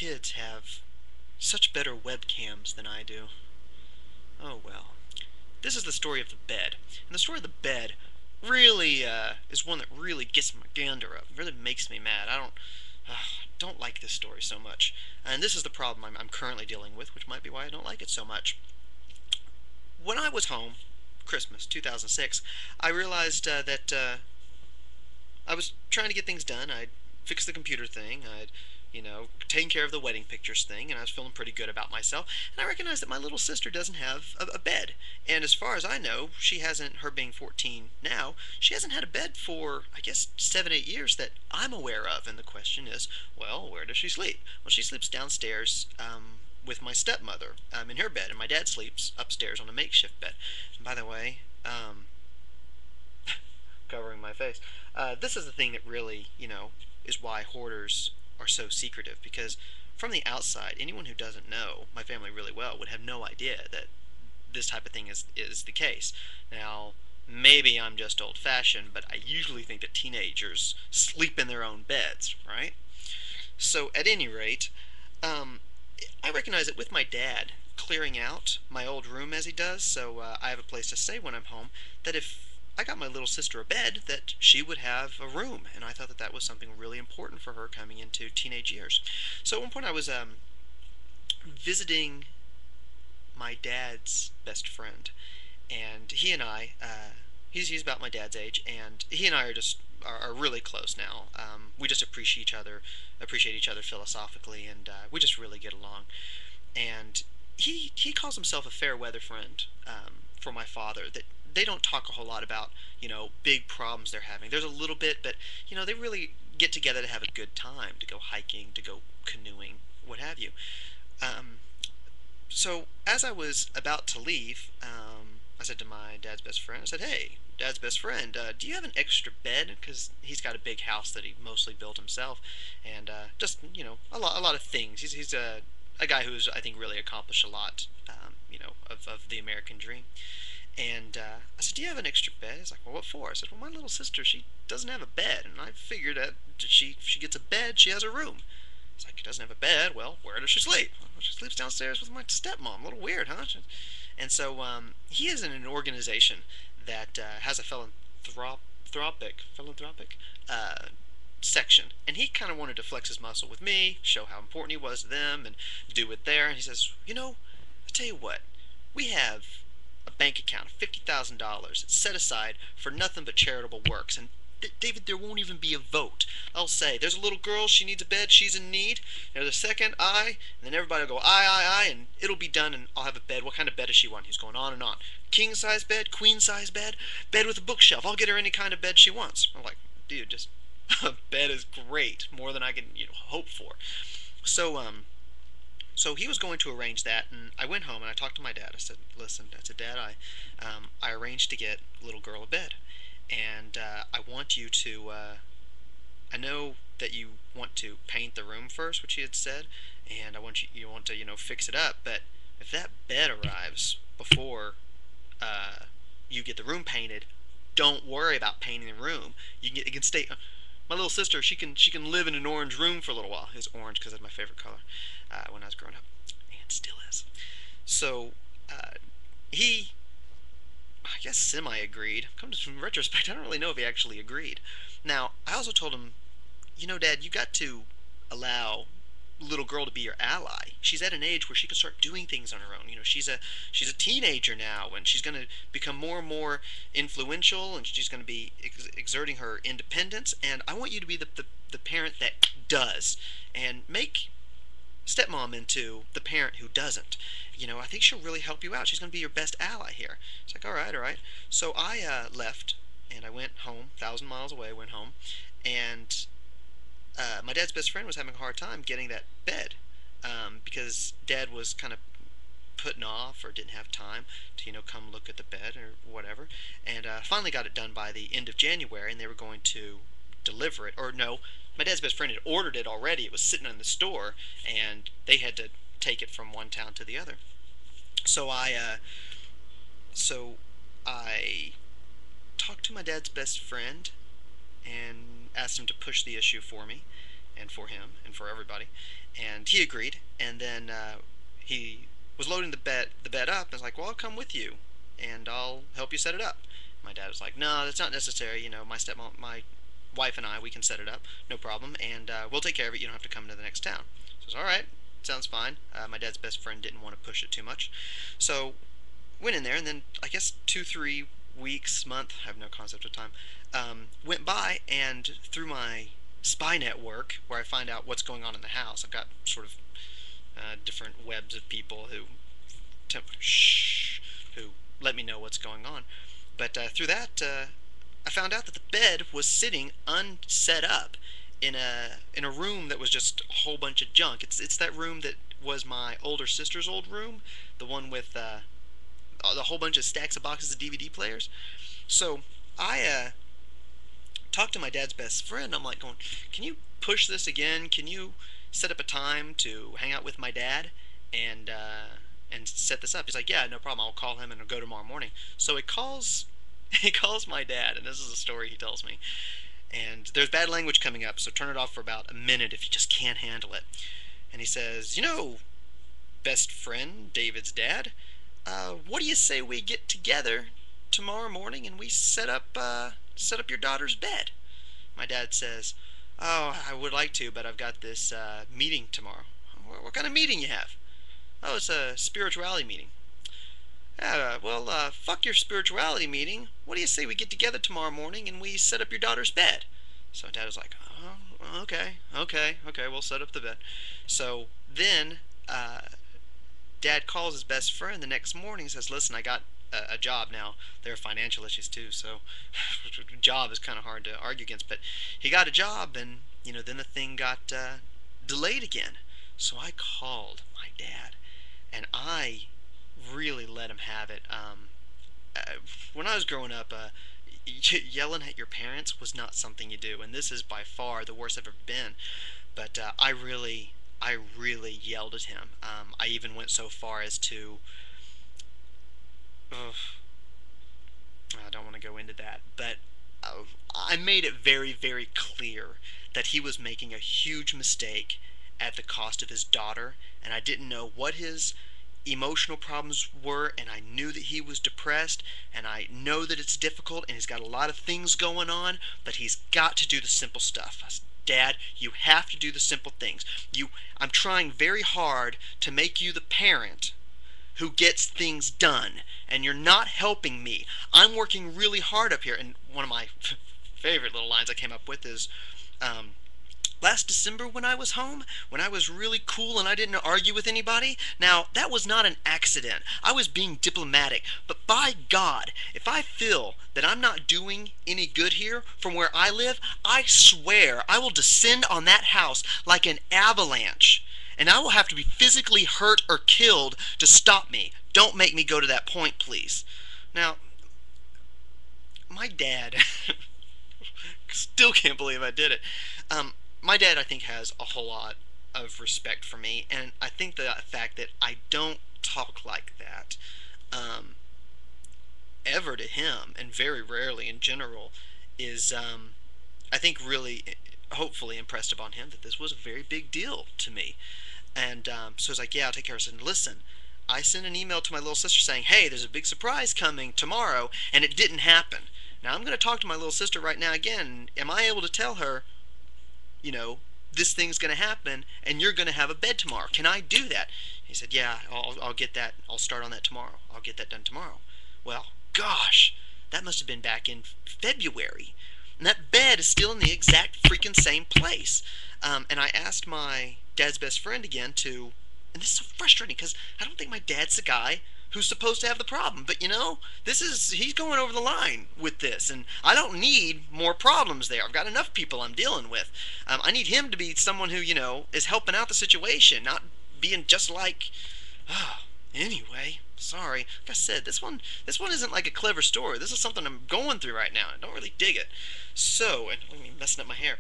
kids have such better webcams than I do. Oh well. This is the story of the bed. And the story of the bed really is one that really gets my gander up. It really makes me mad. I don't like this story so much. And this is the problem I'm currently dealing with, which might be why I don't like it so much. When I was home, Christmas 2006, I realized that I was trying to get things done. I'd fixed the computer thing. I'd taken care of the wedding pictures thing, and I was feeling pretty good about myself. And I recognized that my little sister doesn't have a bed. And as far as I know, she hasn't, her being 14 now, she hasn't had a bed for, I guess, 7, 8 years that I'm aware of. And the question is, well, where does she sleep? Well, she sleeps downstairs, with my stepmother, in her bed, and my dad sleeps upstairs on a makeshift bed. And by the way, covering my face. This is the thing that really, is why hoarders are so secretive. Because from the outside, anyone who doesn't know my family really well would have no idea that this type of thing is the case. Now, maybe I'm just old-fashioned, but I usually think that teenagers sleep in their own beds, right? So, at any rate, um, I recognize that with my dad clearing out my old room as he does, so I have a place to stay when I'm home, that if I got my little sister a bed, that she would have a room, and I thought that that was something really important for her coming into teenage years. So at one point I was visiting my dad's best friend, and he and I, he's about my dad's age, and he and I are really close now. We just appreciate each other philosophically, and we just really get along. And he calls himself a fair weather friend, for my father. That they don't talk a whole lot about big problems they're having. There's a little bit, but they really get together to have a good time, to go hiking, to go canoeing, what have you. Um, so as I was about to leave, I said to my dad's best friend, I said, "Hey, dad's best friend, do you have an extra bed? Because he's got a big house that he mostly built himself, and just a lot of things. He's a guy who's I think really accomplished a lot, of the American dream." And I said, "Do you have an extra bed?" He's like, "Well, what for?" I said, "Well, my little sister, she doesn't have a bed, and I figured that if she gets a bed, she has a room." It's like, "She doesn't have a bed. Well, where does she sleep?" "Well, she sleeps downstairs with my stepmom. A little weird, huh?" And so he is in an organization that has a philanthropic uh, section, and he kind of wanted to flex his muscle with me, show how important he was to them, and do it there. And he says, I tell you what, we have a bank account of $50,000 set aside for nothing but charitable works, and David, there won't even be a vote. I'll say, there's a little girl, she needs a bed, she's in need. There's a second, I, and then everybody will go, I, and it'll be done, and I'll have a bed. What kind of bed does she want?" He's going on and on. King size bed, queen size bed, bed with a bookshelf. I'll get her any kind of bed she wants. I'm like, dude, just a bed is great, more than I can, hope for. So, so he was going to arrange that, and I went home and I talked to my dad. I said, "Listen," I said, "Dad, I arranged to get little girl a bed, and I want you to. I know that you want to paint the room first, which he had said, and I want you want to fix it up. But if that bed arrives before you get the room painted, don't worry about painting the room. You can stay. My little sister, she can live in an orange room for a little while. It's orange because it's my favorite color when I was growing up, and still is. So uh, he, I guess, semi agreed. Come to some retrospect, I don't really know if he actually agreed. Now, I also told him, Dad, you got to allow little girl to be your ally. She's at an age where she can start doing things on her own. She's a teenager now, and she's going to become more and more influential, and she's going to be exerting her independence. And I want you to be the parent that does, and make stepmom into the parent who doesn't. I think she'll really help you out. She's going to be your best ally here." It's like, all right, all right. So I left, and I went home, 1,000 miles away. Went home, and my dad's best friend was having a hard time getting that bed, because Dad was kind of putting off or didn't have time to come look at the bed or whatever, and finally got it done by the end of January, and they were going to deliver it. Or no, my dad's best friend had ordered it already. It was sitting in the store, and they had to take it from one town to the other. So I talked to my dad's best friend and asked him to push the issue for me. and for him and for everybody. And he agreed. And then he was loading the bed up. And was like, "Well, I'll come with you, and I'll help you set it up." My dad was like, "No, that's not necessary. You know, my wife and I, we can set it up, no problem, and we'll take care of it. You don't have to come to the next town." So I was all right. Sounds fine. My dad's best friend didn't want to push it too much, so went in there, and then I guess 2, 3 weeks, month, I have no concept of time, went by, and through my spy network, where I find out what's going on in the house, I've got sort of different webs of people who let me know what's going on. But through that, I found out that the bed was sitting unset up in a room that was just a whole bunch of junk. It's that room that was my older sister's old room, the one with a whole bunch of stacks of boxes of DVD players. So I talked to my dad's best friend. I'm like going, "Can you push this again? Can you set up a time to hang out with my dad and set this up?" He's like, "Yeah, no problem. I'll call him and I'll go tomorrow morning." So he calls he calls my dad, and this is a story he tells me. And there's bad language coming up, so turn it off for about a minute if you just can't handle it. And he says, "You know, best friend, David's dad, what do you say we get together tomorrow morning and we set up your daughter's bed?" My dad says, "Oh, I would like to, but I've got this meeting tomorrow." What kind of meeting you have?" "Oh, it's a spirituality meeting." Well, fuck your spirituality meeting. What do you say we get together tomorrow morning and we set up your daughter's bed? So Dad was like, "Oh, okay, we'll set up the bed." So then, Dad calls his best friend the next morning and says, "Listen, I got a job now." There are financial issues too, so job is kind of hard to argue against. But he got a job, and then the thing got delayed again. So I called my dad, and I really let him have it. When I was growing up, yelling at your parents was not something you do, and this is by far the worst I've ever been. But I really yelled at him. I even went so far as to, ugh, I don't want to go into that, but I made it very, very clear that he was making a huge mistake at the cost of his daughter, and I didn't know what his emotional problems were, and I knew that he was depressed, and I know that it's difficult, and he's got a lot of things going on, but he's got to do the simple stuff. I said, "Dad, you have to do the simple things. I'm trying very hard to make you the parent who gets things done, and you're not helping me. I'm working really hard up here." And one of my favorite little lines I came up with is, "Last December when I was home, when I was really cool and I didn't argue with anybody, now that was not an accident. I was being diplomatic. But by God, if I feel that I'm not doing any good here from where I live, I swear I will descend on that house like an avalanche. And I will have to be physically hurt or killed to stop me. Don't make me go to that point, please." Now, my dad still can't believe I did it. My dad, I think, has a whole lot of respect for me, and I think the fact that I don't talk like that ever to him, and very rarely in general, is, I think, really, hopefully impressed upon him that this was a very big deal to me. And so he's like, "Yeah, I'll take care of it." And listen, I sent an email to my little sister saying, "Hey, there's a big surprise coming tomorrow," and it didn't happen. Now I'm going to talk to my little sister right now again. Am I able to tell her, this thing's going to happen, and you're going to have a bed tomorrow? Can I do that? He said, "Yeah, I'll get that. I'll start on that tomorrow. I'll get that done tomorrow." Well, gosh, that must have been back in February. And that bed is still in the exact freaking same place. And I asked my dad's best friend again and this is so frustrating because I don't think my dad's the guy who's supposed to have the problem. But he's going over the line with this, and I don't need more problems there. I've got enough people I'm dealing with. I need him to be someone who, is helping out the situation, not being just like, anyway, sorry. Like I said, this one isn't like a clever story. This is something I'm going through right now. I don't really dig it. So, and I'm messing up my hair.